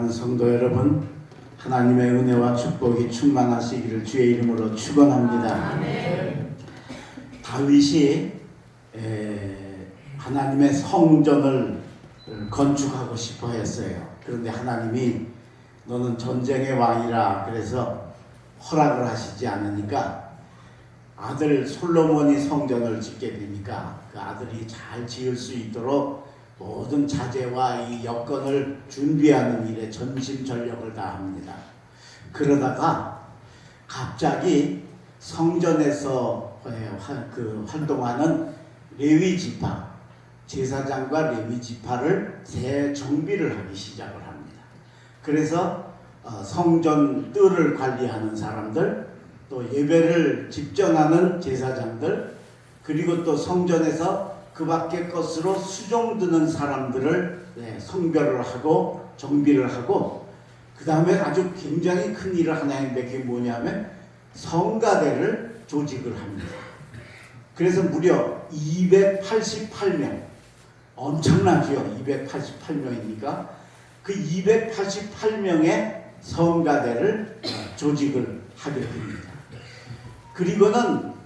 사랑하는 성도 여러분, 하나님의 은혜와 축복이 충만하시기를 주의 이름으로 축원합니다. 아멘. 다윗이 하나님의 성전을 건축하고 싶어 했어요. 그런데 하나님이 너는 전쟁의 왕이라 그래서 허락을 하시지 않으니까 아들 솔로몬이 성전을 짓게 되니까 그 아들이 잘 지을 수 있도록 모든 자재와 이 여건을 준비하는 일에 전심전력을 다합니다. 그러다가 갑자기 성전에서 활동하는 레위 지파, 제사장과 레위 지파를 재정비를 하기 시작을 합니다. 그래서 성전 뜰을 관리하는 사람들, 또 예배를 집전하는 제사장들, 그리고 또 성전에서 그 밖의 것으로 수종 드는 사람들을 성별을 하고 정비를 하고, 그 다음에 아주 굉장히 큰 일을 하나 했는데 그게 뭐냐면 성가대를 조직을 합니다. 그래서 무려 288명, 엄청나죠. 288명이니까 그 288명의 성가대를 조직을 하게 됩니다. 그리고는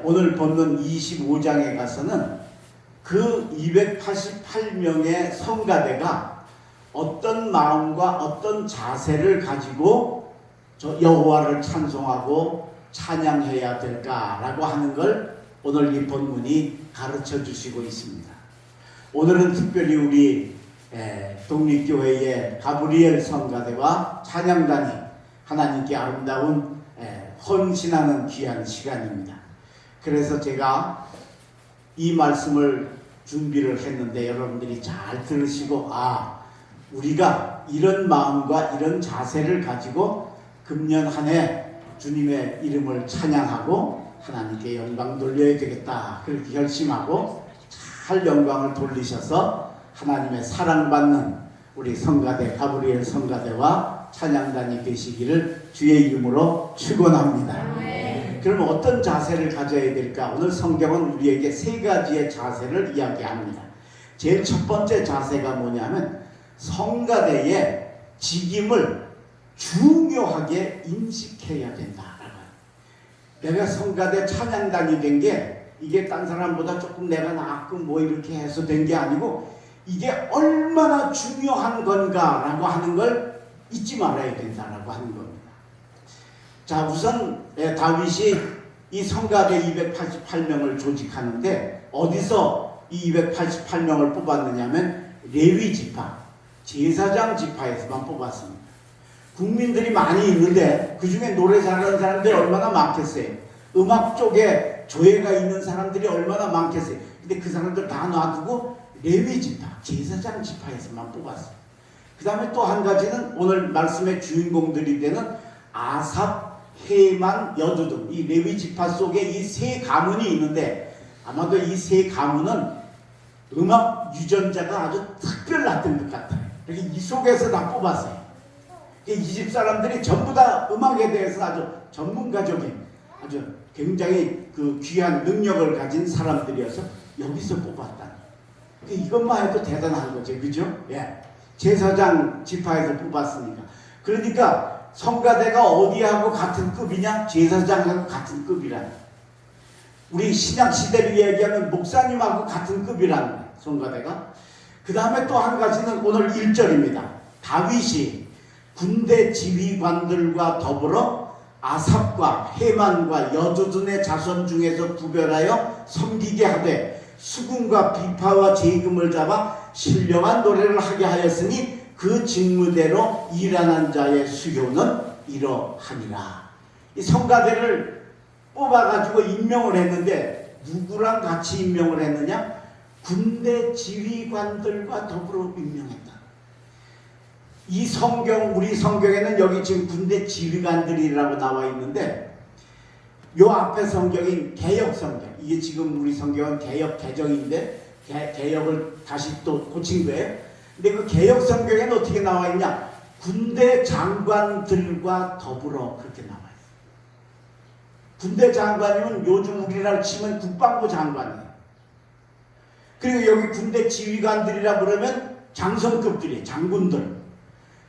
오늘 본문 25장에 가서는 그 288명의 성가대가 어떤 마음과 어떤 자세를 가지고 여호와를 찬송하고 찬양해야 될까라고 하는 걸 오늘 이 본문이 가르쳐 주시고 있습니다. 오늘은 특별히 우리 독립교회의 가브리엘 성가대와 찬양단이 하나님께 아름다운 헌신하는 귀한 시간입니다. 그래서 제가 이 말씀을 준비를 했는데 여러분들이 잘 들으시고 우리가 이런 마음과 이런 자세를 가지고 금년 한 해 주님의 이름을 찬양하고 하나님께 영광 돌려야 되겠다 그렇게 결심하고 잘 영광을 돌리셔서 하나님의 사랑받는 우리 성가대 가브리엘 성가대와 찬양단이 되시기를 주의 이름으로 축원합니다. 그럼 어떤 자세를 가져야 될까? 오늘 성경은 우리에게 세 가지의 자세를 이야기합니다. 제일 첫 번째 자세가 뭐냐면 성가대의 직임을 중요하게 인식해야 된다. 내가 성가대 찬양단이 된 게 이게 딴 사람보다 조금 내가 낫고 뭐 이렇게 해서 된 게 아니고 이게 얼마나 중요한 건가라고 하는 걸 잊지 말아야 된다라고 하는 겁니다. 자, 우선 다윗이 이 성가대 288명을 조직하는데 어디서 이 288명을 뽑았느냐면 레위 지파, 제사장 지파에서만 뽑았습니다. 국민들이 많이 있는데 그 중에 노래 잘하는 사람들이 얼마나 많겠어요. 음악 쪽에 조예가 있는 사람들이 얼마나 많겠어요. 근데 그 사람들 다 놔두고 레위 지파, 제사장 지파에서만 뽑았어요. 그 다음에 또 한 가지는 오늘 말씀의 주인공들이 되는 아삽, 헤만, 여두둔, 이 레위 지파 속에 이 세 가문이 있는데 아마도 이 세 가문은 음악 유전자가 아주 특별났던 것 같아요. 그래서 이 속에서 다 뽑았어요. 이 집 사람들이 전부 다 음악에 대해서 아주 전문가적인 아주 굉장히 그 귀한 능력을 가진 사람들이어서 여기서 뽑았다. 이것만 해도 대단한 거죠. 그죠? 예. 제사장 지파에서 뽑았으니까. 그러니까 성가대가 어디하고 같은 급이냐? 제사장하고 같은 급이라는 거예요. 우리 신약 시대를 얘기하면 목사님하고 같은 급이라는 거예요. 성가대가. 그 다음에 또 한 가지는 오늘 1절입니다. 다윗이 군대 지휘관들과 더불어 아삽과 헤만과 여두둔의 자손 중에서 구별하여 섬기게 하되 수금과 비파와 제금을 잡아 신령한 노래를 하게 하였으니 그 직무대로 일하는 자의 수요는 이러하니라. 이 성가대를 뽑아가지고 임명을 했는데 누구랑 같이 임명을 했느냐? 군대 지휘관들과 더불어 임명했다. 이 성경, 우리 성경에는 여기 지금 군대 지휘관들이라고 나와 있는데 요 앞에 성경인 개역 성경, 이게 지금 우리 성경은 개역 개정인데 개역을 다시 또 고친 거예요. 근데 그 개역 성경에는 어떻게 나와 있냐? 군대 장관들과 더불어 그렇게 나와 있어요. 군대 장관이면 요즘 우리나라 치면 국방부 장관이에요. 그리고 여기 군대 지휘관들이라 그러면 장성급들이에요. 장군들.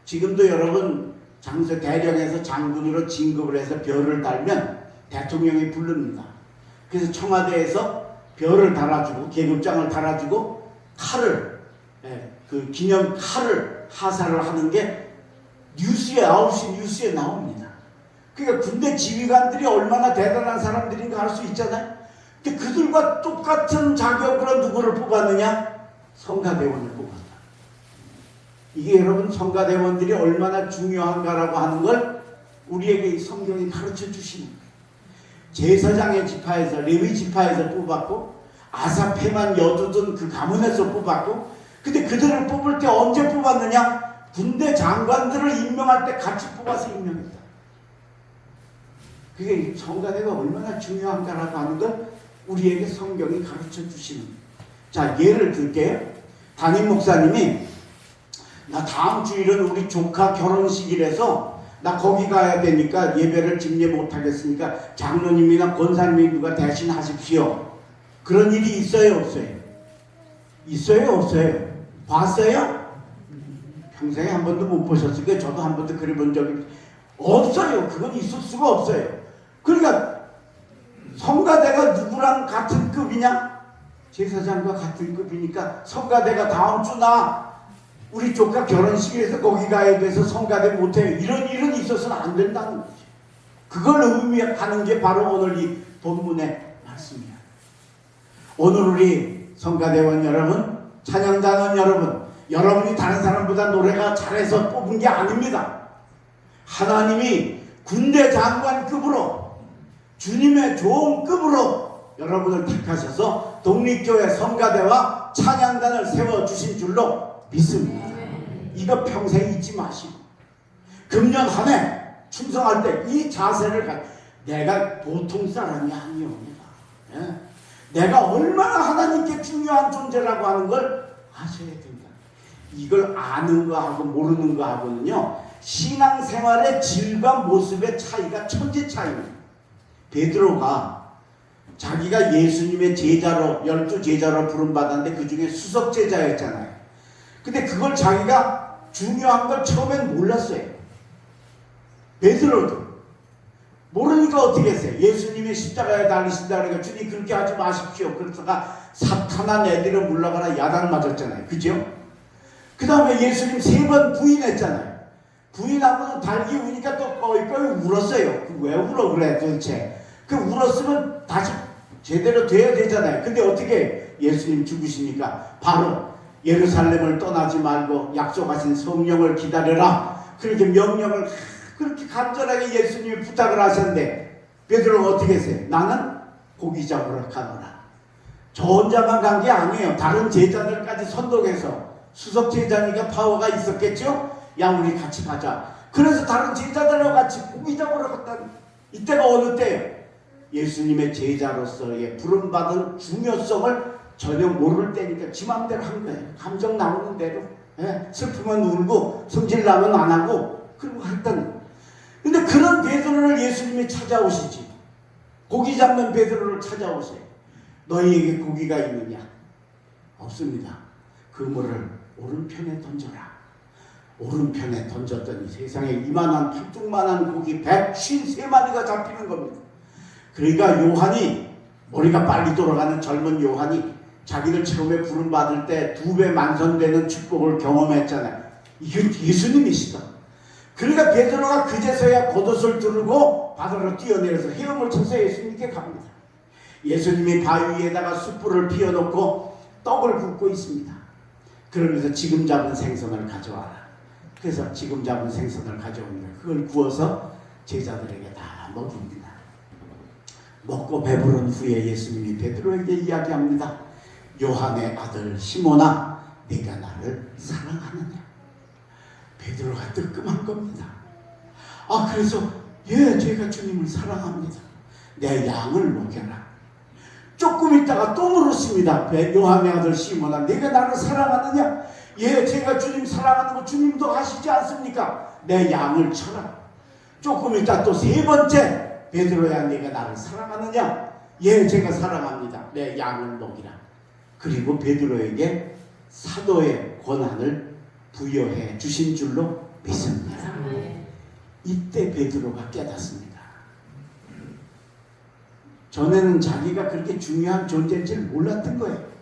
지금도 여러분 장서 대령에서 장군으로 진급을 해서 별을 달면 대통령이 부릅니다. 그래서 청와대에서 별을 달아주고 계급장을 달아주고 칼을 그 기념 칼을 하사를 하는 게 뉴스에 9시 뉴스에 나옵니다. 그러니까 군대 지휘관들이 얼마나 대단한 사람들인가 알 수 있잖아요. 근데 그들과 똑같은 자격으로 누구를 뽑았느냐? 성가대원을 뽑았다. 이게 여러분 성가대원들이 얼마나 중요한가라고 하는 걸 우리에게 성경이 가르쳐 주시는 거예요. 제사장의 지파에서 레위 지파에서 뽑았고 아사페만 여두둔 그 가문에서 뽑았고, 근데 그들을 뽑을 때 언제 뽑았느냐? 군대 장관들을 임명할 때 같이 뽑아서 임명했다. 그게 성가대가 얼마나 중요한가라고 하는 걸 우리에게 성경이 가르쳐 주시는 거예요. 자, 예를 들게요. 담임 목사님이 나 다음 주일은 우리 조카 결혼식이라서 나 거기 가야 되니까 예배를 집례 못하겠으니까 장로님이나 권사님이 누가 대신 하십시오. 그런 일이 있어요, 없어요? 있어요, 없어요? 봤어요? 평생에 한 번도 못 보셨을 거예요. 저도 한 번도 그래 본 적이 없어요. 그건 있을 수가 없어요. 그러니까 성가대가 누구랑 같은 급이냐? 제사장과 같은 급이니까 성가대가 다음 주 나 우리 조카 결혼식에서 거기 가야 돼서 성가대 못해요. 이런 일은 있어서는 안 된다는 거죠. 그걸 의미하는 게 바로 오늘 이 본문의 말씀이야. 오늘 우리 성가대원 여러분, 찬양단원 여러분, 여러분이 다른 사람보다 노래가 잘해서 뽑은 게 아닙니다. 하나님이 군대 장관급으로 주님의 좋은 급으로 여러분을 택하셔서 독립교회 성가대와 찬양단을 세워주신 줄로 믿습니다. 이거 평생 잊지 마시고 금년 한 해 충성할 때 이 자세를 내가 보통 사람이 아니옵니다. 예? 내가 얼마나 하나님께 중요한 존재라고 하는 걸 아셔야 됩니다. 이걸 아는 거하고 모르는 거하고는요, 신앙생활의 질과 모습의 차이가 천지 차이입니다. 베드로가 자기가 예수님의 제자로 12제자로 부름받았는데 그 중에 수석제자였잖아요. 근데 그걸 자기가 중요한 걸 처음엔 몰랐어요. 베드로도 모르니까 어떻게 했어요? 예수님이 십자가에 달리신다 그러니까 주님 그렇게 하지 마십시오. 그러다가 사탄아 애들을 물러가라 야단 맞았잖아요. 그죠? 그 다음에 예수님 3번 부인했잖아요. 부인하고는 달기 우니까 또 뻘뻘 울었어요. 왜 울어 그래 도대체? 그 울었으면 다시 제대로 돼야 되잖아요. 근데 어떻게 예수님 죽으시니까 바로 예루살렘을 떠나지 말고 약속하신 성령을 기다려라. 그렇게 명령을 그렇게 간절하게 예수님이 부탁을 하셨는데 베드로가 어떻게 했어요? 나는 고기 잡으러 가노라. 저 혼자만 간 게 아니에요. 다른 제자들까지 선동해서 수석 제자니까 파워가 있었겠죠? 야 우리 같이 가자. 그래서 다른 제자들과 같이 고기 잡으러 갔다는 이때가 어느 때예요? 예수님의 제자로서의 부름받은 중요성을 전혀 모를 때니까 지 맘대로 한 거예요. 감정 나오는 대로. 예? 슬프면 울고 성질 나면 안 하고 그러고 했던. 근데 그런 베드로를 예수님이 찾아오시지. 고기 잡는 베드로를 찾아오세요. 너희에게 고기가 있느냐? 없습니다. 그물을 오른편에 던져라. 오른편에 던졌더니 세상에 이만한 팔뚝만한 고기 153마리가 잡히는 겁니다. 그러니까 요한이 머리가 빨리 돌아가는 젊은 요한이 자기를 처음에 부름받을 때 2배 만선되는 축복을 경험했잖아요. 이게 예수님이시다. 그러니까 베드로가 그제서야 겉옷을 두르고 바다로 뛰어내려서 헤엄을 쳐서 예수님께 갑니다. 예수님이 바위 위에다가 숯불을 피워놓고 떡을 굽고 있습니다. 그러면서 지금 잡은 생선을 가져와라. 그래서 지금 잡은 생선을 가져옵니다. 그걸 구워서 제자들에게 다 먹입니다. 먹고 배부른 후에 예수님이 베드로에게 이야기합니다. 요한의 아들 시몬아, 네가 나를 사랑하느냐? 베드로가 뜨끔한 겁니다. 아, 그래서 예, 제가 주님을 사랑합니다. 내 양을 먹여라. 조금 있다가 또 물었습니다. 요한의 아들 시몬아, 네가 나를 사랑하느냐? 예, 제가 주님 사랑하는 거 주님도 아시지 않습니까? 내 양을 쳐라. 조금 있다 또 3번째, 베드로야, 네가 나를 사랑하느냐? 예, 제가 사랑합니다. 내 양을 먹이라. 그리고 베드로에게 사도의 권한을 부여해 주신 줄로 믿습니다. 이때 베드로가 깨닫습니다. 전에는 자기가 그렇게 중요한 존재인지 몰랐던 거예요.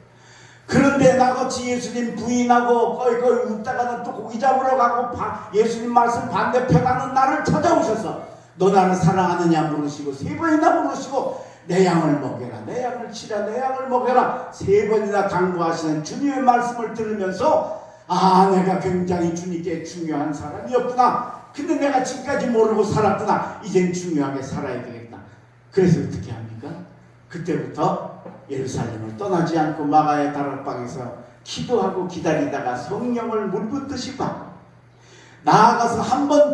그런데 나같이 예수님 부인하고 꺼이꺼이 웃다가는 또 고기 잡으러 가고 예수님 말씀 반대편 가는 나를 찾아오셔서 너 나를 사랑하느냐 물으시고 3번이나 물으시고 내 양을 먹여라, 내 양을 치라, 내 양을 먹여라 3번이나 당부하시는 주님의 말씀을 들으면서 내가 굉장히 주님께 중요한 사람이었구나. 근데 내가 지금까지 모르고 살았구나. 이젠 중요하게 살아야 되겠다. 그래서 어떻게 합니까? 그때부터 예루살렘을 떠나지 않고 마가의 다락방에서 기도하고 기다리다가 성령을 물 붓듯이 받고 나아가서 한 번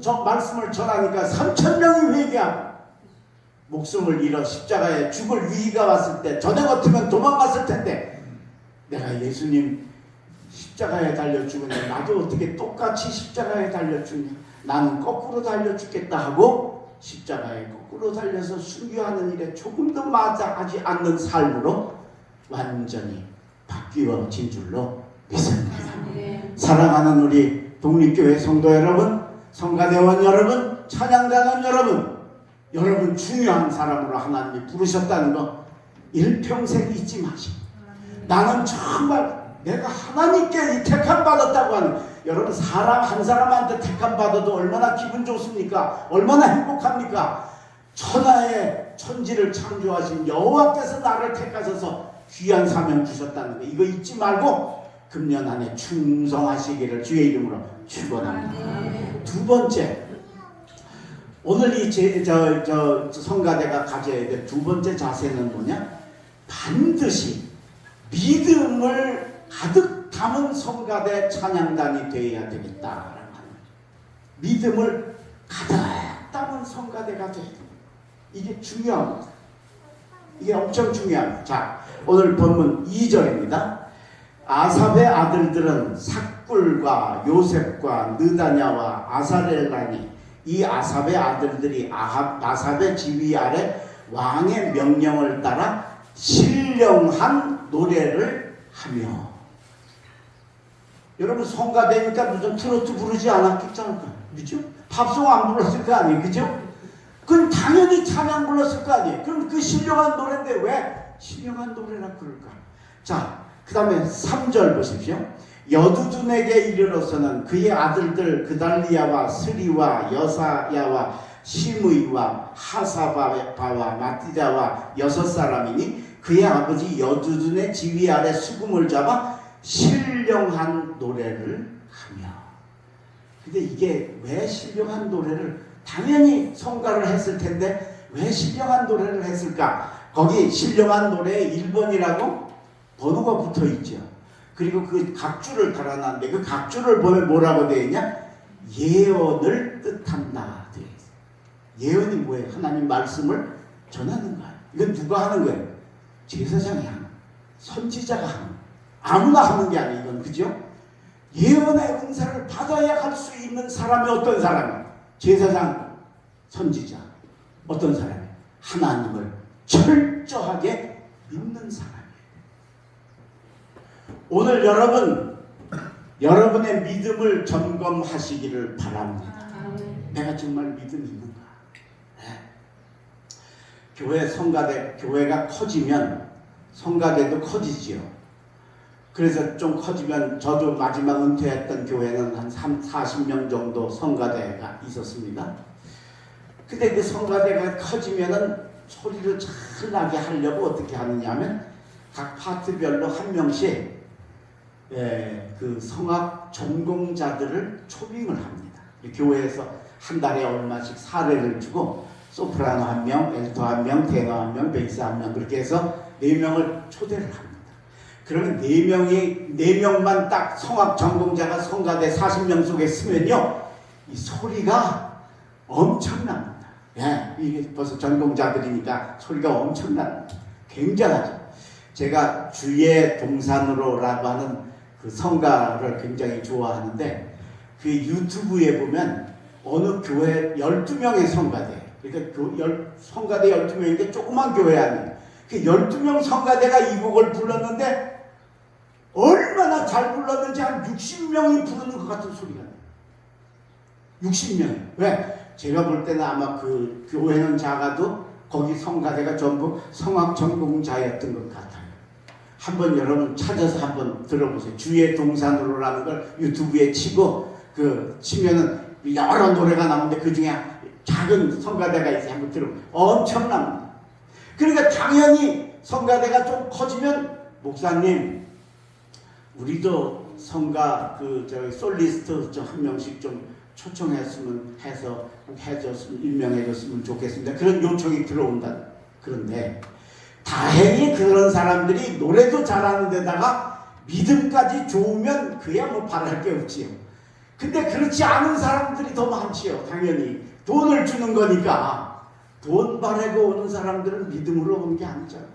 전 말씀을 전하니까 3,000명이 회개하고 목숨을 잃어 십자가에 죽을 위기가 왔을 때 전에 같으면 도망갔을 텐데 내가 예수님 십자가에 달려 죽으냐, 나도 어떻게 똑같이 십자가에 달려 죽냐, 나는 거꾸로 달려 죽겠다 하고 십자가에 거꾸로 달려서 순교하는 일에 조금도 마다하지 않는 삶으로 완전히 바뀌어진 줄로 믿습니다. 사랑하는 우리 독립교회 성도 여러분, 성가대원 여러분, 찬양단원 여러분 중요한 사람으로 하나님이 부르셨다는 거 일평생 잊지 마시고 나는 정말 내가 하나님께 이 택함 받았다고 하는, 여러분 사람 한 사람한테 택함 받아도 얼마나 기분 좋습니까? 얼마나 행복합니까? 천하의 천지를 창조하신 여호와께서 나를 택하셔서 귀한 사명 주셨다는 거, 이거 잊지 말고 금년 안에 충성하시기를 주의 이름으로 축원합니다. 두 번째, 오늘 이 성가대가 가져야 될 두 번째 자세는 뭐냐? 반드시 믿음을 가득 담은 성가대 찬양단이 되어야 되겠다라는 거예요. 믿음을 가득 담은 성가대가 되어야 됩니다. 이게 중요합니다. 이게 엄청 중요합니다. 자, 오늘 본문 2절입니다. 아삽의 아들들은 삭굴과 요셉과 느다냐와 아사렐라니, 이 아삽의 아들들이 아삽의 지휘 아래 왕의 명령을 따라 신령한 노래를 하며. 여러분 성가대니까 무슨 트로트 부르지 않았겠잖아요. 그죠? 팝송 안 불렀을 거 아니에요. 그죠? 그럼 당연히 찬양 불렀을 거 아니에요. 그럼 그 신령한 노래인데 왜 신령한 노래라 그럴까? 자, 그 다음에 3절 보십시오. 여두둔에게 이르러서는 그의 아들들 그달리아와 스리와 여사야와 시므이와 하사바와 마티다와 6사람이니 그의 아버지 여두둔의 지휘 아래 수금을 잡아 신령한 노래를 하며. 근데 이게 왜 신령한 노래를, 당연히 성가를 했을 텐데 왜 신령한 노래를 했을까? 거기 신령한 노래에 1번이라고 번호가 붙어 있죠. 그리고 그 각주를 달아놨는데 그 각주를 보면 뭐라고 되어 있냐? 예언을 뜻한다 되어 있어요. 예언이 뭐예요? 하나님 말씀을 전하는 거예요. 이건 누가 하는 거예요? 제사장이 하는, 선지자가 하는, 아무나 하는 게 아니에요. 이건 그죠? 예언의 은사를 받아야 할 수 있는 사람이 어떤 사람이에요? 제사장, 선지자. 어떤 사람이에요? 하나님을 철저하게 믿는 사람이에요. 오늘 여러분의 믿음을 점검하시기를 바랍니다. 내가 정말 믿음이 있는가? 네. 교회 성가대, 교회가 커지면 성가대도 커지지요. 그래서 좀 커지면, 저도 마지막 은퇴했던 교회는 한 40명 정도 성가대가 있었습니다. 근데 그 성가대가 커지면은 소리를 잘 나게 하려고 어떻게 하느냐 하면 각 파트별로 한 명씩 그 성악 전공자들을 초빙을 합니다. 교회에서 한 달에 얼마씩 사례를 주고 소프라노 1명, 엘토 1명, 테너 1명, 베이스 1명 그렇게 해서 4명을 초대를 합니다. 그러면 4명만 딱 성악 전공자가 성가대 40명 속에 쓰면요, 이 소리가 엄청납니다. 이게 벌써 전공자들이니까 소리가 엄청납니다. 굉장하죠. 제가 주의 동산으로라고 하는 그 성가를 굉장히 좋아하는데, 그 유튜브에 보면 어느 교회 12명의 성가대, 그러니까 성가대 12명인데 조그만 교회 아니에요. 그 12명 성가대가 이 곡을 불렀는데 얼마나 잘 불렀는지 한 60명이 부르는 것 같은 소리가 나요. 60명. 왜? 제가 볼 때는 아마 그 교회는 작아도 거기 성가대가 전부 성악 전공자였던 것 같아요. 한번 여러분 찾아서 한번 들어보세요. 주의 동산으로라는 걸 유튜브에 치고 치면은 여러 노래가 나오는데 그 중에 작은 성가대가 있어요. 한번 들어보세요. 엄청납니다. 그러니까 당연히 성가대가 좀 커지면 목사님 우리도 성가 솔리스트 좀 한 명씩 좀 초청했으면 해줬으면 임명해줬으면 좋겠습니다. 그런 요청이 들어온다. 그런데 다행히 그런 사람들이 노래도 잘하는 데다가 믿음까지 좋으면 그야 뭐 바랄 게 없지요. 근데 그렇지 않은 사람들이 더 많지요. 당연히 돈을 주는 거니까 돈 바래고 오는 사람들은 믿음으로 오는 게 아니잖아요.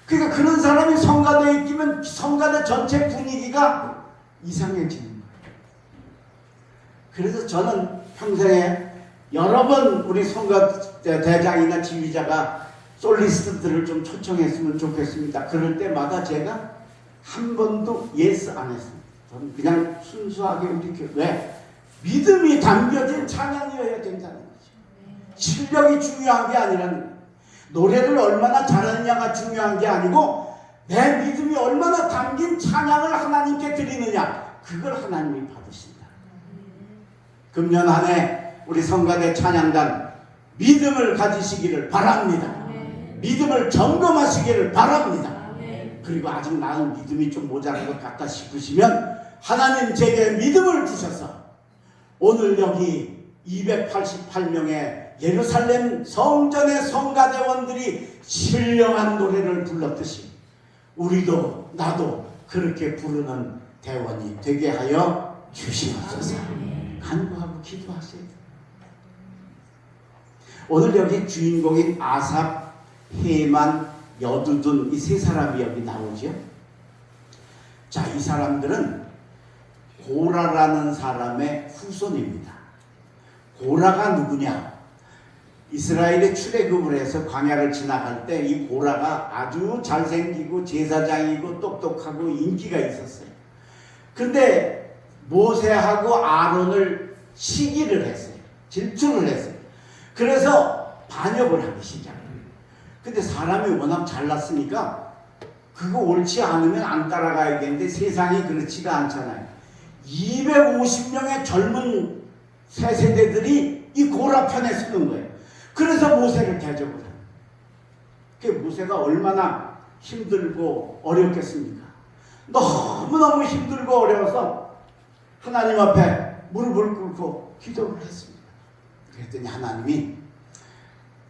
그러니까 그런 사람이 성가대에 끼면 성가대 전체 분위기가 이상해지는 거예요. 그래서 저는 평생에 여러 번 우리 성가대장이나 지휘자가 솔리스트들을 좀 초청했으면 좋겠습니다. 그럴 때마다 제가 한 번도 예스 안 했습니다. 저는 그냥 순수하게 우리 왜? 믿음이 담겨진 찬양이어야 된다는 거죠. 실력이 중요한 게 아니라는 거예요. 노래를 얼마나 잘하느냐가 중요한 게 아니고 내 믿음이 얼마나 담긴 찬양을 하나님께 드리느냐, 그걸 하나님이 받으신다. 금년 한 해 우리 성가대 찬양단 믿음을 가지시기를 바랍니다. 믿음을 점검하시기를 바랍니다. 그리고 아직 나는 믿음이 좀 모자란 것 같다 싶으시면 하나님 제게 믿음을 주셔서 오늘 여기 288명의 예루살렘 성전의 성가대원들이 신령한 노래를 불렀듯이 우리도 나도 그렇게 부르는 대원이 되게 하여 주시옵소서. 간구하고 기도하세요. 오늘 여기 주인공인 아삽, 헤만, 여두둔 이 세 사람이 여기 나오죠. 자, 이 사람들은 고라라는 사람의 후손입니다. 고라가 누구냐? 이스라엘의 출애굽을 해서 광야를 지나갈 때 이 고라가 아주 잘생기고 제사장이고 똑똑하고 인기가 있었어요. 그런데 모세하고 아론을 시기를 했어요. 질투를 했어요. 그래서 반역을 하기 시작해요. 근데 사람이 워낙 잘났으니까 그거 옳지 않으면 안 따라가야겠는데 세상이 그렇지가 않잖아요. 250명의 젊은 새 세대들이 이 고라 편에 서는 거예요. 그래서 모세를 대적을 해요. 그 모세가 얼마나 힘들고 어렵겠습니까? 너무너무 힘들고 어려워서 하나님 앞에 무릎을 꿇고 기도를 했습니다. 그랬더니 하나님이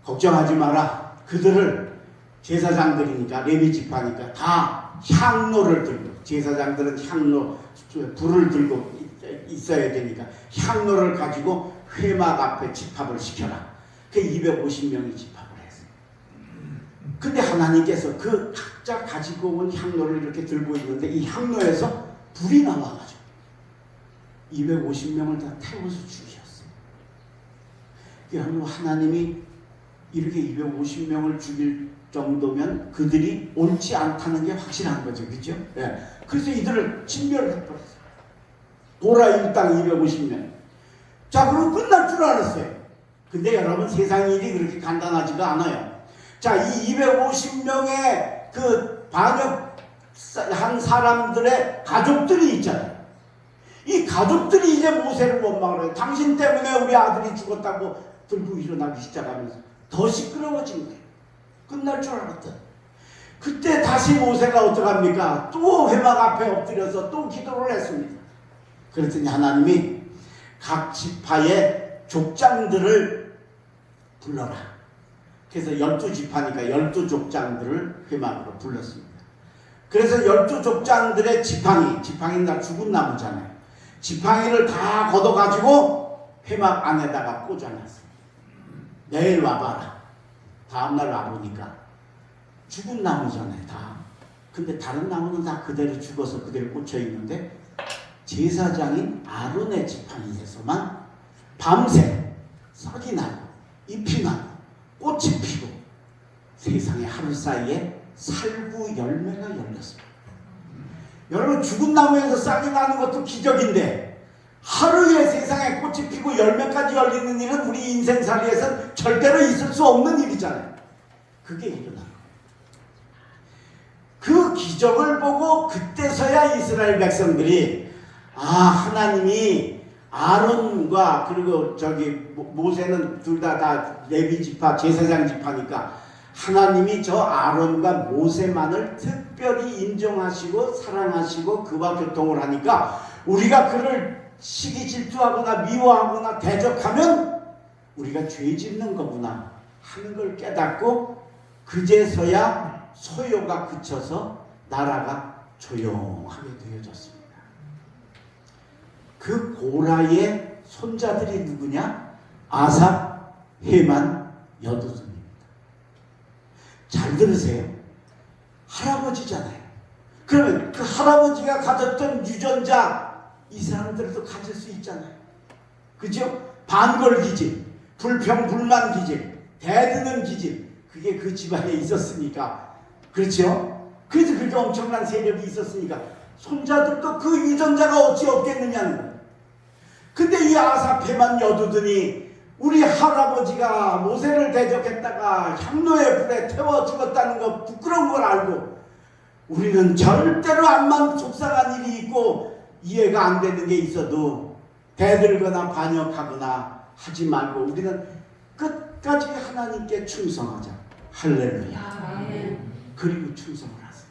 걱정하지 마라. 그들을 제사장들이니까 레위 지파니까 다 향로를 들고, 제사장들은 향로 불을 들고 있어야 되니까 향로를 가지고 회막 앞에 집합을 시켜라. 그 250명이 집합을 했어요. 근데 하나님께서 그 각자 가지고 온 향로를 이렇게 들고 있는데 이 향로에서 불이 나와가지고 250명을 다 태워서 죽이셨어요. 그러면 하나님이 이렇게 250명을 죽일 정도면 그들이 옳지 않다는 게 확실한 거죠. 그렇죠? 네. 그래서 이들을 진멸해버렸어요. 고라 일당 250명. 자, 그럼 끝날 줄 알았어요. 근데 여러분 세상 일이 그렇게 간단하지가 않아요. 자, 이 250명의 그 반역한 사람들의 가족들이 있잖아요. 이 가족들이 이제 모세를 원망을 해요. 당신 때문에 우리 아들이 죽었다고 들고 일어나기 시작하면서 더 시끄러워진 거예요. 끝날 줄 알았더니 그때 다시 모세가 어떡합니까? 또 회막 앞에 엎드려서 또 기도를 했습니다. 그랬더니 하나님이 각 지파의 족장들을 불러라. 그래서 12지파니까 12족장들을 회막으로 불렀습니다. 그래서 12족장들의 지팡이는 다 죽은 나무잖아요. 지팡이를 다 걷어가지고 회막 안에다가 꽂아놨어요. 내일 와봐라. 다음날 와보니까 죽은 나무잖아요, 다. 근데 다른 나무는 다 그대로 죽어서 그대로 꽂혀있는데 제사장인 아론의 지팡이에서만 밤새 싹이 나고 잎이 나고 꽃이 피고 세상에 하루 사이에 살구 열매가 열렸습니다. 여러분 죽은 나무에서 싹이 나는 것도 기적인데 하루에 세상에 꽃이 피고 열매까지 열리는 일은 우리 인생살이에서는 절대로 있을 수 없는 일이잖아요. 그게 일어나는 거예요. 그 기적을 보고 그때서야 이스라엘 백성들이 하나님이 아론과 그리고 모세는 둘 다 레위 지파 제사장 지파니까 하나님이 저 아론과 모세만을 특별히 인정하시고 사랑하시고 그와 교통을 하니까 우리가 그를 시기 질투하거나 미워하거나 대적하면 우리가 죄 짓는 거구나 하는 걸 깨닫고 그제서야 소요가 그쳐서 나라가 조용하게 되어졌습니다. 그 고라의 손자들이 누구냐? 아삽, 헤만, 여두둔입니다. 잘 들으세요. 할아버지잖아요. 그러면 그 할아버지가 가졌던 유전자 이 사람들도 가질 수 있잖아요. 그죠? 반걸 기질, 불평 불만 기질, 대드는 기질, 그게 그 집안에 있었으니까, 그렇죠? 그래서 그렇게 엄청난 세력이 있었으니까 손자들도 그 유전자가 어찌 없겠느냐는 거예요. 근데 이 아사페만 여두더니 우리 할아버지가 모세를 대적했다가 향로의 불에 태워 죽었다는 거 부끄러운 걸 알고 우리는 절대로 암만 속상한 일이 있고 이해가 안 되는 게 있어도 대들거나 반역하거나 하지 말고 우리는 끝까지 하나님께 충성하자. 할렐루야. 그리고 충성을 하세요.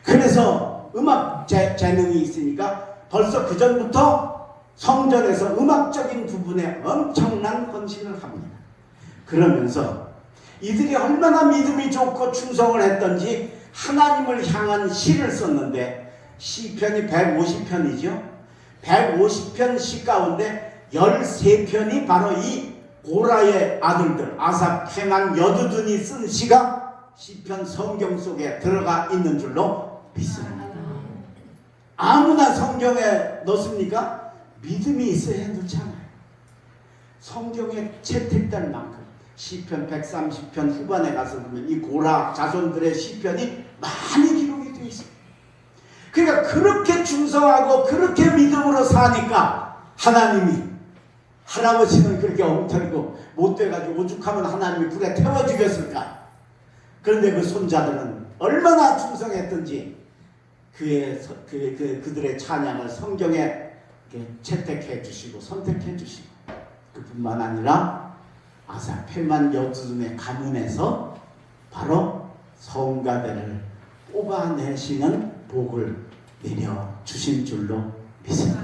그래서 음악 재능이 있으니까 벌써 그 전부터 성전에서 음악적인 부분에 엄청난 헌신을 합니다. 그러면서 이들이 얼마나 믿음이 좋고 충성을 했던지 하나님을 향한 시를 썼는데 시편이 150편이죠. 150편 시 가운데 13편이 바로 이 고라의 아들들 아삽, 헤만, 여두둔이 쓴 시가 시편 성경 속에 들어가 있는 줄로 믿습니다. 아무나 성경에 넣습니까? 믿음이 있어야 넣잖아요. 성경에 채택될 만큼 시편 130편 후반에 가서 보면 이 고라 자손들의 시편이 많이 기록이 되어 있습니다. 그러니까 그렇게 충성하고 그렇게 믿음으로 사니까 하나님이 할아버지는 그렇게 엉터리고 못돼가지고 오죽하면 하나님이 불에 태워 죽였을까. 그런데 그 손자들은 얼마나 충성했던지 그들의 찬양을 성경에 채택해 주시고 선택해 주시고 그뿐만 아니라 아삽, 헤만, 여두둔의 가문에서 바로 성가대를 뽑아내시는 복을 내려 주신 줄로 믿습니다.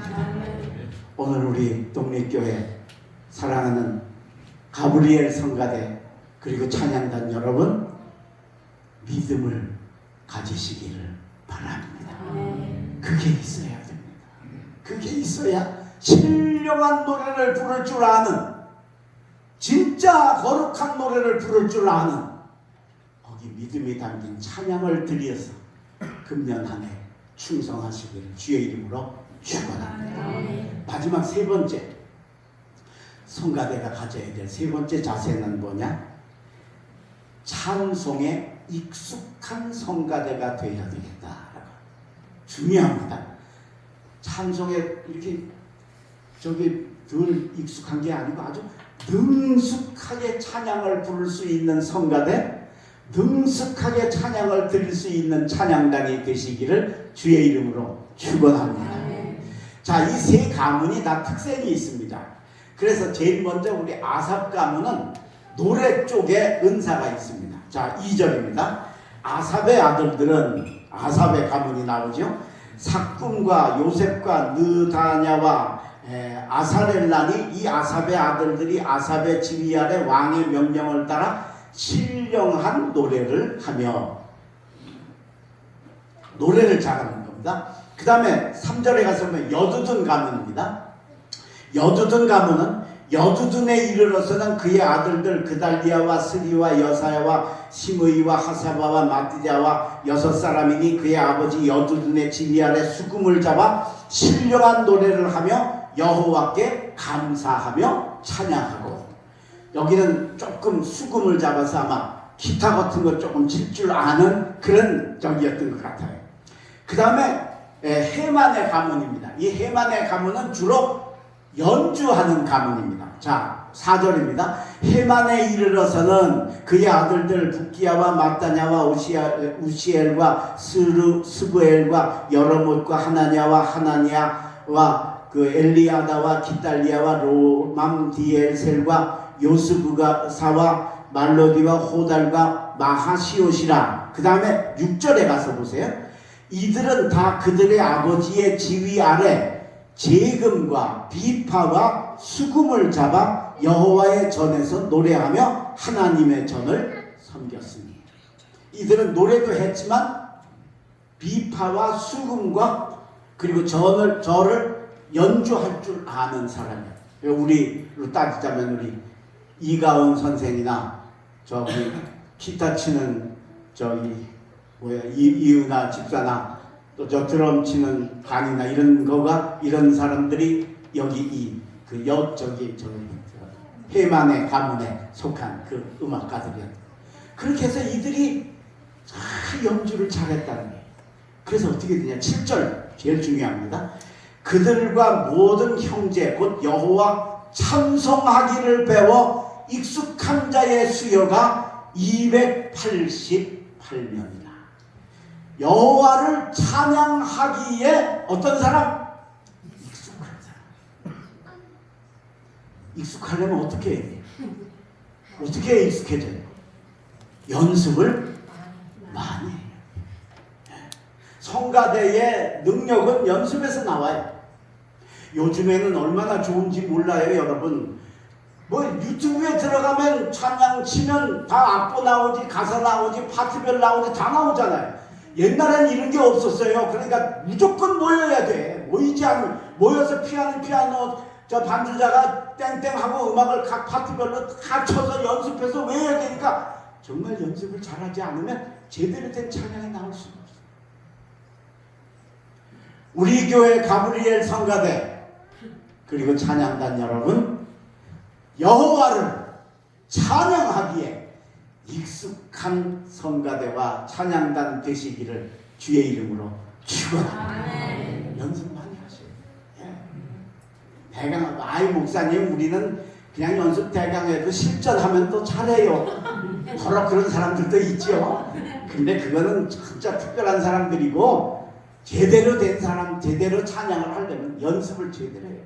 오늘 우리 독립교회 사랑하는 가브리엘 성가대 그리고 찬양단 여러분 믿음을 가지시기를 바랍니다. 그게 있어야 됩니다. 그게 있어야 신령한 노래를 부를 줄 아는 진짜 거룩한 노래를 부를 줄 아는 거기 믿음이 담긴 찬양을 드려서 금년 한 해 충성하시기를 주의 이름으로 축원합니다. 마지막 세 번째 성가대가 가져야 될 세 번째 자세는 뭐냐? 찬송에 익숙한 성가대가 되어야 되겠다. 중요합니다. 찬송에 이렇게 덜 익숙한 게 아니고 아주 능숙하게 찬양을 부를 수 있는 성가대, 능숙하게 찬양을 드릴 수 있는 찬양단이 되시기를 주의 이름으로 축원합니다. 자, 이 세 가문이 다 특색이 있습니다. 그래서 제일 먼저 우리 아삽 가문은 노래 쪽에 은사가 있습니다. 자, 2절입니다. 아삽의 아들들은 아삽의 가문이 나오죠. 삭금과 요셉과 느다냐와 아사렐란이 이 아삽의 아들들이 아삽의 지휘 아래 왕의 명령을 따라 신령한 노래를 하며 노래를 잘하는 겁니다. 그 다음에 3절에 가서 보면 여두둔 가문입니다. 여두둔 가문은 여두둔에 이르러서는 그의 아들들 그달리아와 스리와 여사야와 시므이와 하사바와 마띠자와 6사람이니 그의 아버지 여두둔의 지휘 아래 수금을 잡아 신령한 노래를 하며 여호와께 감사하며 찬양하고, 여기는 조금 수금을 잡아서 아마 기타 같은 거 조금 칠 줄 아는 그런 적이었던 것 같아요. 그 다음에 해만의 가문입니다. 이 해만의 가문은 주로 연주하는 가문입니다. 자, 4절입니다. 해만에 이르러서는 그의 아들들 북기야와 마따냐와 우시엘과 스부엘과 여러못과 하나냐와 하나니아와 그 엘리아다와 기달리아와 로맘디엘셀과 요스부가사와 말로디와 호달과 마하시옷이라. 그 다음에 6절에 가서 보세요. 이들은 다 그들의 아버지의 지위 아래 재금과 비파와 수금을 잡아 여호와의 전에서 노래하며 하나님의 전을 섬겼으니. 이들은 노래도 했지만 비파와 수금과 그리고 저를 연주할 줄 아는 사람이에요. 우리로 따지자면 우리 이가은 선생이나 저기 기타 치는 이은아 집사나 또 저 드럼 치는 간이나 이런 사람들이 여기 해만의 가문에 속한 그 음악가들이었다. 그렇게 해서 이들이 잘 연주를 잘했다는 거예요. 그래서 어떻게 되냐? 7절 제일 중요합니다. 그들과 모든 형제 곧 여호와 찬송하기를 배워 익숙한 자의 수요가 288명이라. 여호와를 찬양하기에 어떤 사람? 익숙한 사람. 익숙하려면 어떻게 해야 돼요? 어떻게 익숙해져요? 연습을 많이 해요. 성가대의 능력은 연습에서 나와요. 요즘에는 얼마나 좋은지 몰라요, 여러분. 뭐 유튜브에 들어가면 찬양 치면 다 악보 나오지, 가사 나오지, 파트별 나오지, 다 나오잖아요. 옛날엔 이런 게 없었어요. 그러니까 무조건 모여야 돼. 모이지 않으면, 모여서 피아노 저 반주자가 땡땡하고 음악을 각 파트별로 다 쳐서 연습해서 외워야 되니까 정말 연습을 잘하지 않으면 제대로 된 찬양이 나올 수가 없어요. 우리 교회 가브리엘 성가대 그리고 찬양단 여러분, 여호와를 찬양하기에 익숙한 성가대와 찬양단 되시기를 주의 이름으로 축원합니다. 연습 많이 하세요. 대강 아이 목사님, 우리는 그냥 연습 대강해도 실전하면 또 잘해요. 바로 그런 사람들도 있죠. 근데 그거는 진짜 특별한 사람들이고, 제대로 된 사람, 제대로 찬양을 하려면 연습을 제대로 해요.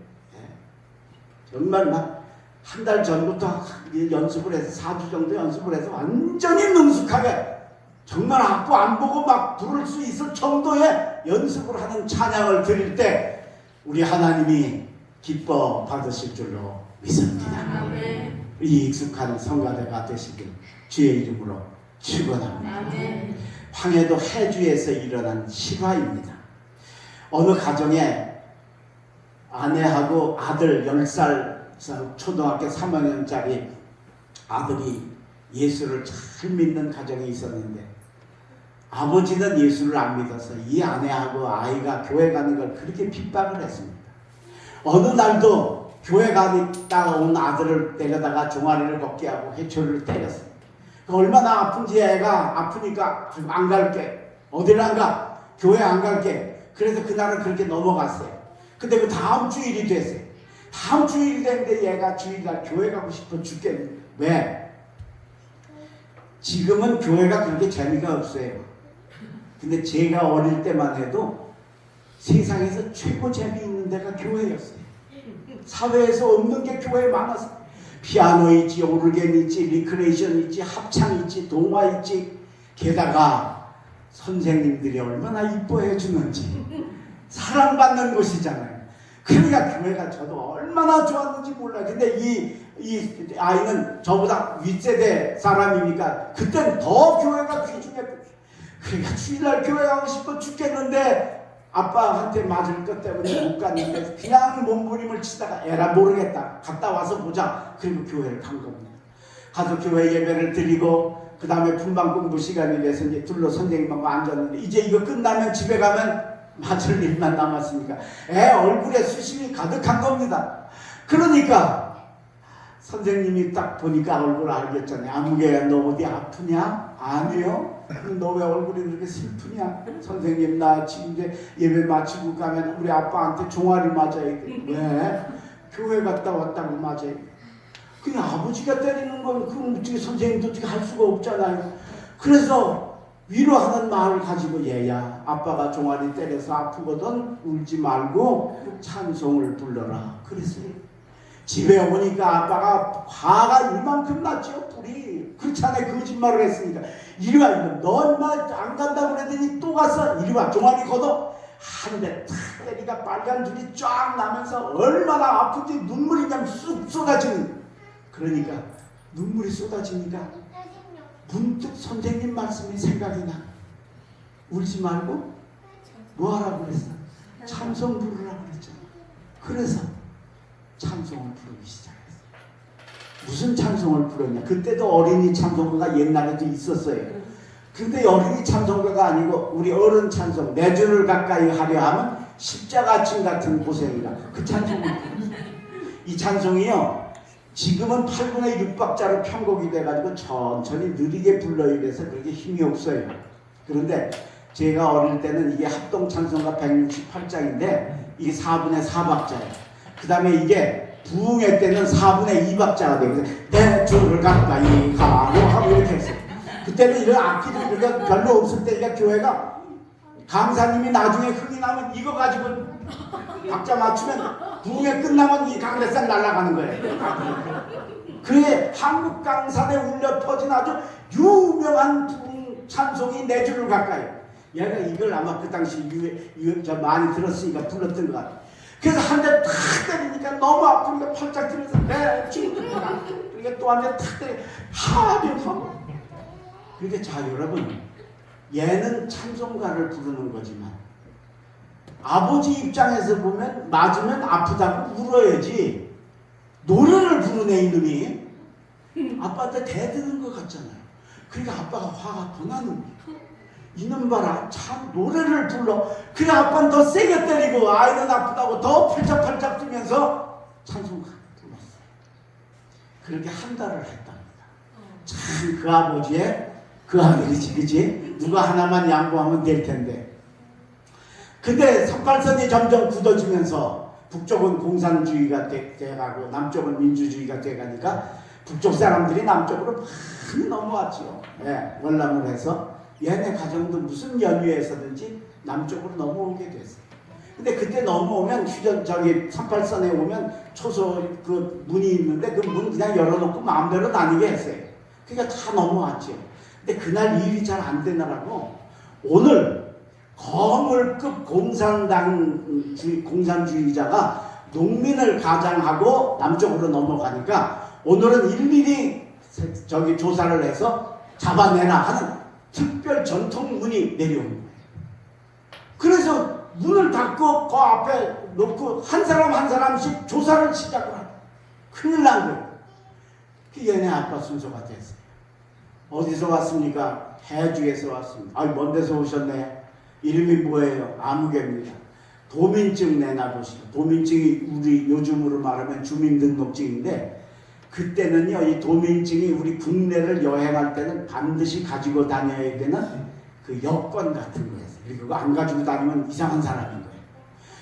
정말 막 한 달 전부터 연습을 해서 4주 정도 연습을 해서 완전히 능숙하게 정말 악보 안 보고 막 부를 수 있을 정도의 연습을 하는 찬양을 드릴 때 우리 하나님이 기뻐 받으실 줄로 믿습니다. 이 익숙한 성가대가 되시길 주의 이름으로 축원합니다. 황해도 해주에서 일어난 실화입니다. 어느 가정에 아내하고 아들 10살 초등학교 3학년짜리 아들이 예수를 잘 믿는 가정이 있었는데, 아버지는 예수를 안 믿어서 이 아내하고 아이가 교회 가는 걸 그렇게 핍박을 했습니다. 어느 날도 교회 갔다 온 아들을 데려다가 종아리를 걷게 하고 해초리를 때렸어요. 얼마나 아픈지 애가 아프니까 안 갈게. 어딜 안 가? 교회 안 갈게. 그래서 그날은 그렇게 넘어갔어요. 근데 그 다음 주일이 됐어요. 다음 주일이 됐는데 얘가 주일날 교회 가고 싶어 죽겠네. 왜? 지금은 교회가 그렇게 재미가 없어요. 근데 제가 어릴 때만 해도 세상에서 최고 재미있는 데가 교회였어요. 사회에서 없는 게 교회에 많았어요. 피아노 있지, 오르겐 있지, 리크레이션 있지, 합창 있지, 동화 있지. 게다가 선생님들이 얼마나 이뻐해 주는지. 사랑받는 곳이잖아요. 그러니까 교회가 저도 얼마나 좋았는지 몰라요. 근데 이 아이는 저보다 윗세대 사람이니까 그땐 더 교회가 귀중했고, 그러니까 주일날 교회 가고 싶어 죽겠는데 아빠한테 맞을 것 때문에 못 갔는데 그냥 몸부림을 치다가 에라 모르겠다, 갔다 와서 보자. 그리고 교회를 간 겁니다. 가서 교회 예배를 드리고 그 다음에 분방 공부 시간이 돼서 이제 둘러 선생님하고 앉았는데, 이제 이거 끝나면 집에 가면 맞을 일만 남았으니까 애 얼굴에 수심이 가득한 겁니다. 그러니까 선생님이 딱 보니까 얼굴 알겠잖아요. 아무개야 너 어디 아프냐? 아니요. 너 왜 얼굴이 그렇게 슬프냐? 선생님 나 지금 이제 예배 마치고 가면 우리 아빠한테 종아리 맞아야 돼. 왜? 교회 갔다 왔다고 맞아요. 그냥 아버지가 때리는 건 그럼 어떻게 선생님도 어떻게 할 수가 없잖아요. 그래서 위로하는 마음을 가지고 얘야 아빠가 종아리 때려서 아프거든 울지 말고 찬송을 불러라 그랬어요. 집에 오니까 아빠가 화가 이만큼 났죠. 불이 그렇잖아요. 거짓말을 했으니까 이리 와 너 얼마 안 간다고 그랬더니 또 가서 이리 와 종아리 걷어 한 대 탁 때리니까 빨간 줄이 쫙 나면서 얼마나 아픈지 눈물이 그냥 쑥 쏟아지는 그러니까 눈물이 쏟아지니까 문득 선생님 말씀이 생각이 나. 울지 말고 뭐 하라고 그랬어? 찬송 부르라고 그랬잖아. 그래서 찬송을 부르기 시작했어. 무슨 찬송을 부르냐? 그때도 어린이 찬송가가 옛날에도 있었어요. 근데 어린이 찬송가가 아니고 우리 어른 찬송 내 주를 가까이 하려 하면 십자가층 같은 고생이라 그 찬송을 불렀어요. 이 찬송이요 지금은 8분의 6박자로 편곡이 돼가지고 천천히 느리게 불러야 돼서 그렇게 힘이 없어요. 그런데 제가 어릴 때는 이게 합동 찬송가 168장인데 이게 4분의 4박자예요. 그 다음에 이게 부흥회 때는 4분의 2박자가 되고 내 주를 가까이 하고 이렇게 했어요. 그때는 이런 악기들이 별로 없을 때니까 교회가 강사님이 나중에 흥이 나면 이거 가지고 박자 맞추면 부흥회 끝나면 이 강대상 날아가는 거예요. 그게 한국 강산에 울려 퍼진 아주 유명한 부흥 찬송이 내 주를 가까이. 얘가 이걸 아마 그 당시 많이 들었으니까 불렀던 것 같아요. 그래서 한 대 탁 때리니까 너무 아프니까 팔짝 들면서 내 주를 가까이. 그러니까 또 한 대 탁 때리니까 하면서 그렇게 자 여러분 얘는 찬송가를 부르는 거지만 아버지 입장에서 보면 맞으면 아프다고 울어야지 노래를 부르네 이놈이. 아빠한테 대드는 것 같잖아요. 그러니까 아빠가 화가 더 나는 거예요. 이놈 봐라 참 노래를 불러. 그래 아빠는 더 세게 때리고 아이는 아프다고 더 팔짝팔짝 뛰면서 찬송가 불렀어요. 그렇게 한 달을 했답니다. 참 그 아버지의 그 아들이지 그치? 누가 하나만 양보하면 될 텐데. 근데 38선이 점점 굳어지면서 북쪽은 공산주의가 돼가고 남쪽은 민주주의가 돼가니까 북쪽 사람들이 남쪽으로 많이 넘어왔죠. 예, 월남을 해서 얘네 가정도 무슨 연유에서든지 남쪽으로 넘어오게 됐어요. 근데 그때 넘어오면 저기 38선에 오면 초소 그 문이 있는데 그 문 그냥 열어놓고 마음대로 다니게 했어요. 그러니까 다 넘어왔죠. 근데 그날 일이 잘 안 되느라고 오늘 거물급 공산주의자가 농민을 가장하고 남쪽으로 넘어가니까 오늘은 일일이 저기 조사를 해서 잡아내라 하는 특별 전통문이 내려온 거예요. 그래서 문을 닫고 그 앞에 놓고 한 사람 한 사람씩 조사를 시작을 하고 큰일 난 거예요. 그 얘네 아빠 순서가 됐어요. 어디서 왔습니까? 해주에서 왔습니다. 아니 먼 데서 오셨네. 이름이 뭐예요? 아무개입니다. 도민증 내놔보시고. 도민증이 우리 요즘으로 말하면 주민등록증인데 그때는요 이 도민증이 우리 국내를 여행할 때는 반드시 가지고 다녀야 되는 그 여권 같은 거였어요. 그거 안 가지고 다니면 이상한 사람인 거예요.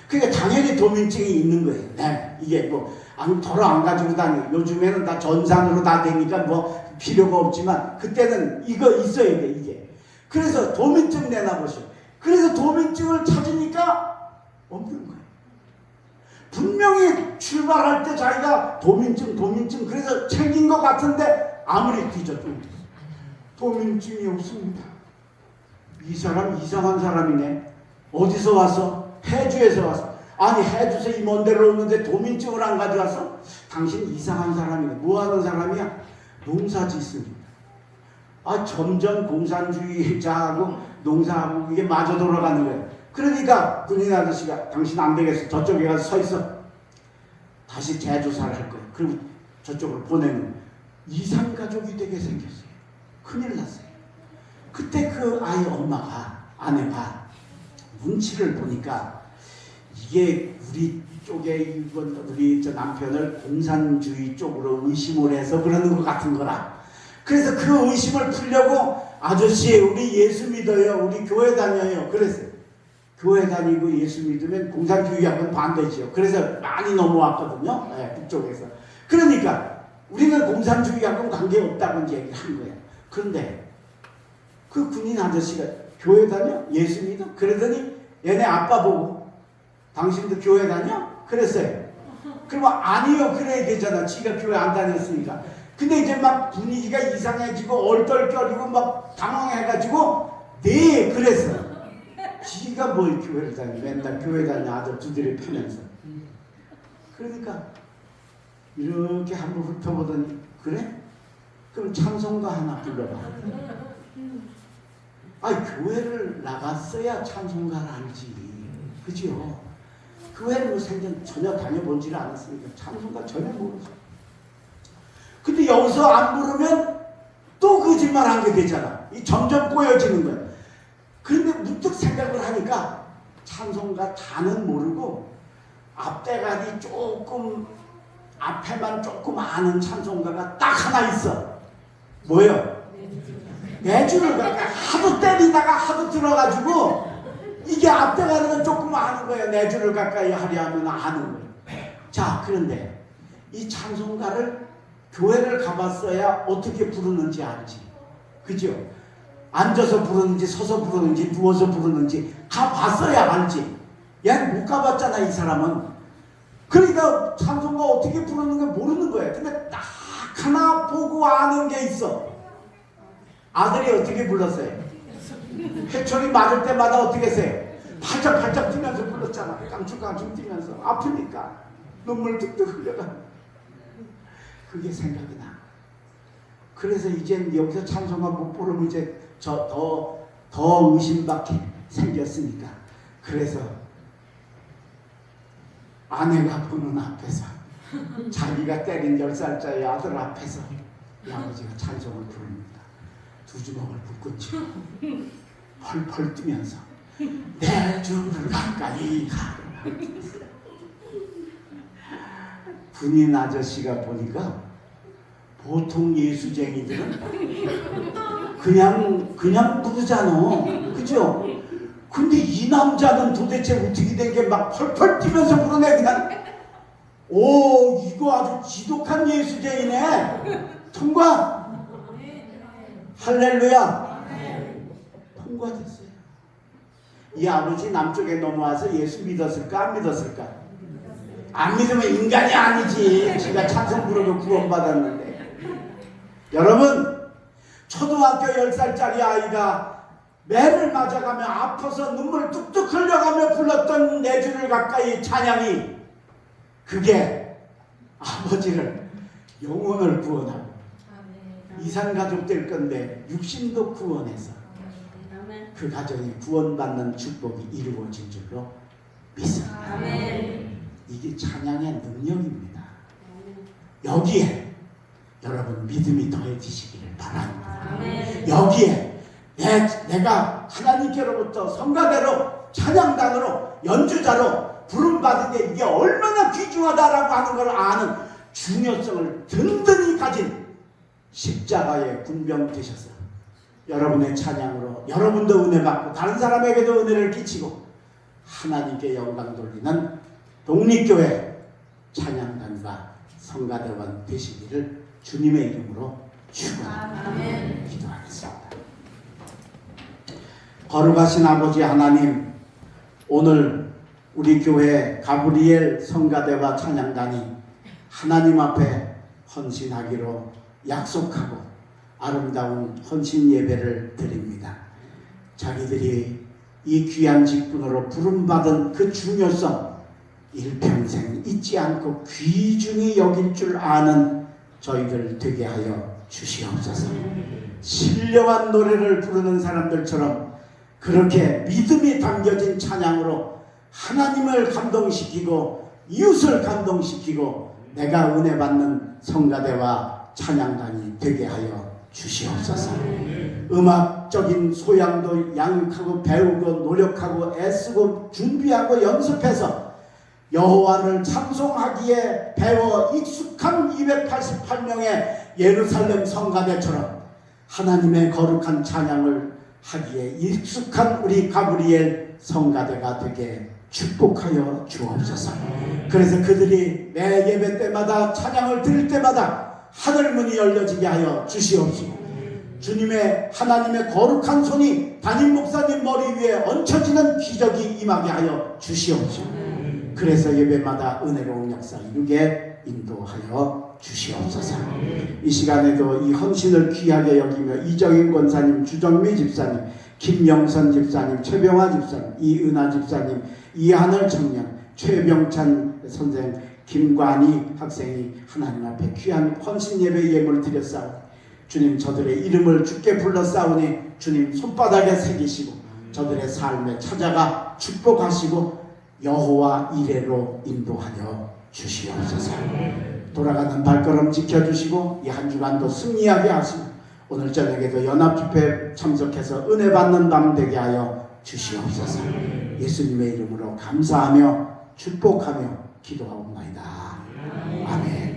그러니까 당연히 도민증이 있는 거예요. 네, 이게 뭐 더러 안 가지고 다니고 요즘에는 다 전산으로 다 되니까 뭐 필요가 없지만 그때는 이거 있어야 돼 이게. 그래서 도민증 내놔보시오. 그래서 도민증을 찾으니까 없는 거예요. 분명히 출발할 때 자기가 도민증 그래서 챙긴 것 같은데 아무리 뒤져도 도민증이 없습니다. 이 사람 이상한 사람이네. 어디서 왔어? 해주에서 왔어. 아니 해주에서 이 먼 데로 오는데 도민증을 안 가져왔어? 당신 이상한 사람이네. 뭐하는 사람이야? 농사 짓습니다. 아 점점 공산주의자하고 농사하고 이게 마저 돌아가는 거예요. 그러니까 군인 아저씨가 당신 안 되겠어. 저쪽에 가서 서 있어. 다시 재조사를 할 거예요. 그리고 저쪽으로 보내는 거예요. 이상 가족이 되게 생겼어요. 큰일 났어요. 그때 그 아이 엄마가 아내가 눈치를 보니까 이게 우리 이쪽에 이번 우리 저 남편을 공산주의 쪽으로 의심을 해서 그러는 것 같은 거라. 그래서 그 의심을 풀려고 아저씨 우리 예수 믿어요. 우리 교회 다녀요. 그래서 교회 다니고 예수 믿으면 공산주의하고는 반대지요. 그래서 많이 넘어왔거든요. 네, 그쪽에서. 그러니까 우리는 공산주의하고는 관계없다고 이제 얘기를 한 거예요. 그런데 그 군인 아저씨가 교회 다녀? 예수 믿어? 그러더니 얘네 아빠 보고 당신도 교회 다녀? 그랬어요. 그러면 아니요 그래야 되잖아. 지가 교회 안 다녔으니까. 근데 이제 막 분위기가 이상해지고 얼떨결이고 막 당황해가지고 네 그랬어. 지가 뭘 교회를 다녀. 맨날 교회 다녀 아들 두드려 패면서. 그러니까 이렇게 한번 훑어보더니 그래? 그럼 찬송가 하나 불러봐. 교회를 나갔어야 찬송가를 알지. 그죠? 교회를 뭐 생전 전혀 다녀보지를 않았으니까 찬송가 전혀 모르죠. 근데 여기서 안 부르면 또 거짓말 하게 되잖아. 이 점점 꼬여지는 거야. 그런데 문득 생각을 하니까 찬송가 다는 모르고 앞대가리 조금 앞에만 조금 아는 찬송가가 딱 하나 있어. 뭐예요? 내주를 하도 때리다가 하도 들어가지고 이게 앞대가리는 조금 아는 거예요. 내주를 가까이 하려 하면 아는 거예요. 자, 그런데 이 찬송가를 교회를 가봤어야 어떻게 부르는지 알지. 그죠? 앉아서 부르는지 서서 부르는지 누워서 부르는지 가봤어야 알지. 얘는 못 가봤잖아 이 사람은. 그러니까 찬송가 어떻게 부르는 거 모르는 거예요. 근데 딱 하나 보고 아는 게 있어. 아들이 어떻게 불렀어요? 해철이 맞을 때마다 어떻게 했어요? 팔짝팔짝 뛰면서 불렀잖아. 깡충깡충 뛰면서. 아프니까 눈물 뚝뚝 흘려가. 그게 생각이 나. 그래서 이제 여기서 찬송가 못 부르면 이제 더 의심받게 생겼으니까. 그래서 아내가 보는 앞에서 자기가 때린 10살짜리 아들 앞에서 이 아버지가 찬송을 부릅니다. 두 주먹을 붙고 펄펄 뛰면서 내 주를 가까이 가. 군인 아저씨가 보니까 보통 예수쟁이들은 그냥 부르잖아. 그죠? 근데 이 남자는 도대체 어떻게 된 게 막 펄펄 뛰면서 부르네. 그냥 오 이거 아주 지독한 예수쟁이네. 통과. 할렐루야. 통과됐어요. 이 아버지 남쪽에 넘어와서 예수 믿었을까 안 믿었을까? 안 믿으면 인간이 아니지. 지가 찬송 부르고 구원받았는데. 여러분 초등학교 10살짜리 아이가 매를 맞아가며 아파서 눈물 뚝뚝 흘려가며 불렀던 내 주를 가까이 찬양이 그게 아버지를 영혼을 구원하고 이산가족 될 건데 육신도 구원해서 그 가정이 구원받는 축복이 이루어진 줄로 믿습니다. 이게 찬양의 능력입니다. 여기에 여러분 믿음이 더해지시기를 바랍니다. 여기에 내가 하나님께로부터 성가대로 찬양단으로 연주자로 부름받은 게 이게 얼마나 귀중하다라고 하는 걸 아는 중요성을 든든히 가진 십자가의 군병 되셔서 여러분의 찬양으로 여러분도 은혜 받고 다른 사람에게도 은혜를 끼치고 하나님께 영광 돌리는 독립교회 찬양단과 성가대원 되시기를 주님의 이름으로 축원합니다. 기도하겠습니다. 거룩하신 아버지 하나님, 오늘 우리 교회 가브리엘 성가대와 찬양단이 하나님 앞에 헌신하기로 약속하고 아름다운 헌신 예배를 드립니다. 자기들이 이 귀한 직분으로 부름받은 그 중요성 일평생 잊지 않고 귀중히 여길 줄 아는 저희들 되게 하여 주시옵소서. 신령한 노래를 부르는 사람들처럼 그렇게 믿음이 담겨진 찬양으로 하나님을 감동시키고 이웃을 감동시키고 내가 은혜 받는 성가대와 찬양단이 되게 하여 주시옵소서. 음악적인 소양도 양육하고 배우고 노력하고 애쓰고 준비하고 연습해서 여호와를 찬송하기에 배워 익숙한 288명의 예루살렘 성가대처럼 하나님의 거룩한 찬양을 하기에 익숙한 우리 가브리엘 성가대가 되게 축복하여 주옵소서. 그래서 그들이 매 예배 때마다 찬양을 드릴 때마다 하늘 문이 열려지게 하여 주시옵시고, 주님의 하나님의 거룩한 손이 담임 목사님 머리 위에 얹혀지는 기적이 임하게 하여 주시옵시고, 그래서 예배마다 은혜로운 역사 이루게 인도하여 주시옵소서. 이 시간에도 이 헌신을 귀하게 여기며 이정인 권사님, 주정미 집사님, 김영선 집사님, 최병화 집사님, 이은하 집사님, 이하늘 청년, 최병찬 선생, 김관희 학생이 하나님 앞에 귀한 헌신 예배 예물을 드렸사오니 주님 저들의 이름을 주께 불렀사오니 주님 손바닥에 새기시고 저들의 삶에 찾아가 축복하시고 여호와 이레로 인도하여 주시옵소서. 돌아가는 발걸음 지켜주시고 이 한 주간도 승리하게 하시고 오늘 저녁에도 연합집회 참석해서 은혜 받는 밤 되게 하여 주시옵소서. 예수님의 이름으로 감사하며 축복하며 기도하옵나이다. 아멘.